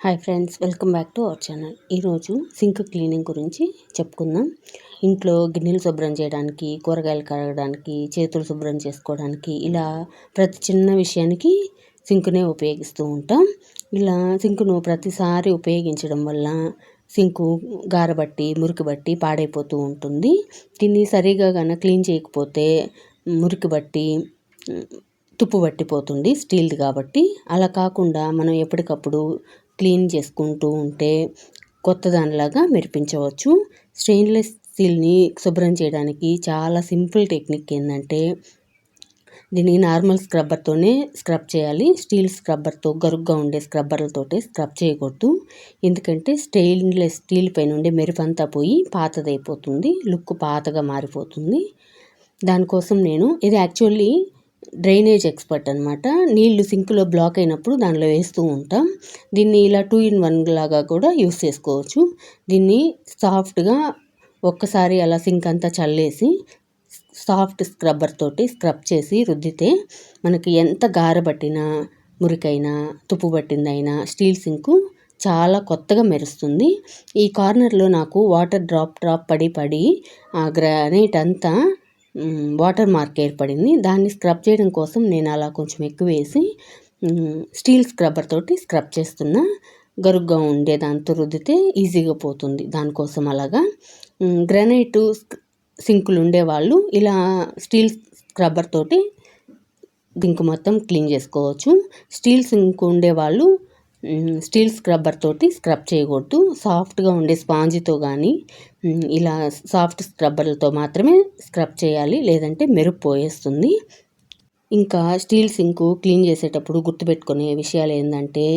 Hi friends, welcome back to our channel. ఈరోజు sync cleaning గురించి చెప్పుకుందాం. ఇంట్లో గిన్నెలు శుభ్రం చేయడానికి, కూరగాయలు కడగడానికి, చేతులు శుభ్రం చేసుకోవడానికి ఇలా ప్రతి చిన్న విషయానికి సింకునే ఉపయోగిస్తూ ఉంటాం. ఇలా సింకును ప్రతిసారి ఉపయోగించడం వల్ల సింకు గారబట్టి మురికి బట్టి పాడైపోతూ ఉంటుంది. దీన్ని సరిగా క్లీన్ చేయకపోతే మురికి బట్టి తుప్పు పట్టిపోతుంది, స్టీల్ది కాబట్టి. అలా కాకుండా మనం ఎప్పటికప్పుడు క్లీన్ చేసుకుంటూ ఉంటే కొత్త దానిలాగా మెరిపించవచ్చు. స్టెయిన్లెస్ స్టీల్ని శుభ్రం చేయడానికి చాలా సింపుల్ టెక్నిక్ ఏంటంటే, దీన్ని నార్మల్ స్క్రబ్బర్తోనే స్క్రబ్ చేయాలి. స్టీల్ స్క్రబ్బర్తో, గరుగ్గా ఉండే స్క్రబ్బర్లతోటే స్క్రబ్ చేయకూడదు. ఎందుకంటే స్టెయిన్లెస్ స్టీల్ పైన ఉండే మెరుపంతా పోయి పాతదైపోతుంది, లుక్ పాతగా మారిపోతుంది. దానికోసం ఇది యాక్చువల్లీ డ్రైనేజ్ ఎక్స్పర్ట్ అనమాట. నీళ్లు సింక్లో బ్లాక్ అయినప్పుడు దానిలో వేస్తూ ఉంటాం. దీన్ని ఇలా 2-in-1 లాగా కూడా యూస్ చేసుకోవచ్చు. దీన్ని సాఫ్ట్గా ఒక్కసారి అలా సింక్ అంతా చల్లేసి సాఫ్ట్ స్క్రబ్బర్ తోటి స్క్రబ్ చేసి రుద్దితే మనకి ఎంత గారబట్టినా, మురికైనా, తుప్పు పట్టిందైనా స్టీల్ సింకు చాలా కొత్తగా మెరుస్తుంది. ఈ కార్నర్లో నాకు వాటర్ డ్రాప్ పడి ఆ గ్రానైట్ అంతా వాటర్ మార్క్ ఏర్పడింది. దాన్ని స్క్రబ్ చేయడం కోసం నేను అలా కొంచెం ఎక్కువ వేసి స్టీల్ స్క్రబ్బర్ తోటి స్క్రబ్ చేస్తున్నా. గరుగ్గా ఉండే దాంతో రుద్దితే ఈజీగా పోతుంది. దానికోసం అలాగా గ్రానైట్ సింకులు ఉండేవాళ్ళు ఇలా స్టీల్ స్క్రబ్బర్ తోటి సింక్ మొత్తం క్లీన్ చేసుకోవచ్చు. స్టీల్ సింక్ ఉండేవాళ్ళు స్టీల్ స్క్రబ్బర్ తోటి స్క్రబ్ చేయకూడదు. సాఫ్ట్గా ఉండే స్పాంజితో కానీ ఇలా సాఫ్ట్ స్క్రబ్బర్లతో మాత్రమే స్క్రబ్ చేయాలి, లేదంటే మెరుపు పోయేస్తుంది. ఇంకా స్టీల్ సింకు క్లీన్ చేసేటప్పుడు గుర్తుపెట్టుకునే విషయాలు ఏంటంటే,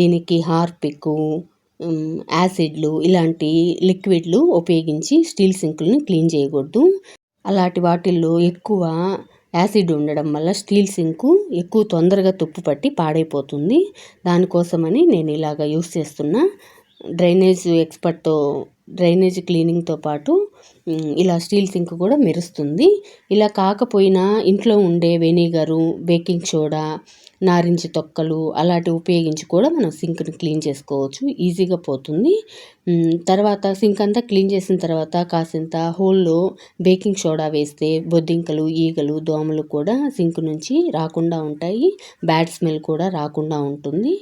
దీనికి హార్పిక్, యాసిడ్లు ఇలాంటి లిక్విడ్లు ఉపయోగించి స్టీల్ సింకుల్ని క్లీన్ చేయకూడదు. అలాంటి వాటిల్లో ఎక్కువ యాసిడ్ ఉండడం వల్ల స్టీల్ సింకు ఎక్కువ తొందరగా తుప్పు పట్టి పాడైపోతుంది. దానికోసమని నేను ఇలాగ యూస్ చేస్తున్నా. డ్రైనేజ్ క్లీనింగ్తో పాటు ఇలా స్టీల్ సింక్ కూడా మెరుస్తుంది. ఇలా కాకపోయినా ఇంట్లో ఉండే వెనిగరు, బేకింగ్ సోడా, నారింజ తొక్కలు అలాంటివి ఉపయోగించి కూడా మనం సింక్ని క్లీన్ చేసుకోవచ్చు, ఈజీగా పోతుంది. తర్వాత సింక్ అంతా క్లీన్ చేసిన తర్వాత కాసింత హోల్లో బేకింగ్ సోడా వేస్తే బొద్దింకలు, ఈగలు, దోమలు కూడా సింక్ నుంచి రాకుండా ఉంటాయి. బ్యాడ్ స్మెల్ కూడా రాకుండా ఉంటుంది.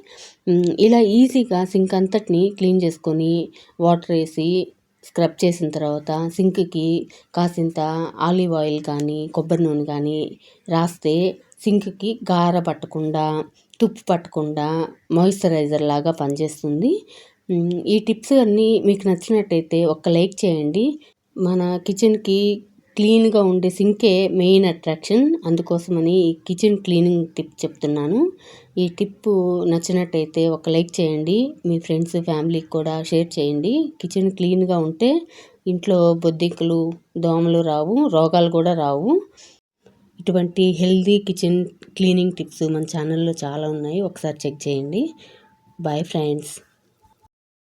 ఇలా ఈజీగా సింక్ అంతటిని క్లీన్ చేసుకొని వాటర్ వేసి స్క్రబ్ చేసిన తర్వాత సింక్కి కాసింత ఆలివ్ ఆయిల్ కానీ, కొబ్బరి నూనె కానీ రాస్తే సింక్కి గార పట్టకుండా, తుప్పు పట్టకుండా మాయిశ్చరైజర్ లాగా పనిచేస్తుంది. ఈ టిప్స్ అన్నీ మీకు నచ్చినట్టయితే ఒక్క లైక్ చేయండి. మన కిచెన్కి క్లీన్గా ఉండే సింకే మెయిన్ అట్రాక్షన్. అందుకోసమని ఈ కిచెన్ క్లీనింగ్ టిప్ చెప్తున్నాను. ఈ టిప్ నచ్చినట్టయితే ఒక లైక్ చేయండి. మీ ఫ్రెండ్స్, ఫ్యామిలీకి కూడా షేర్ చేయండి. కిచెన్ క్లీన్గా ఉంటే ఇంట్లో బొద్దింకలు, దోమలు రావు, రోగాలు కూడా రావు. ఇటువంటి హెల్దీ కిచెన్ క్లీనింగ్ టిప్స్ మన ఛానల్లో చాలా ఉన్నాయి, ఒకసారి చెక్ చేయండి. Bye friends.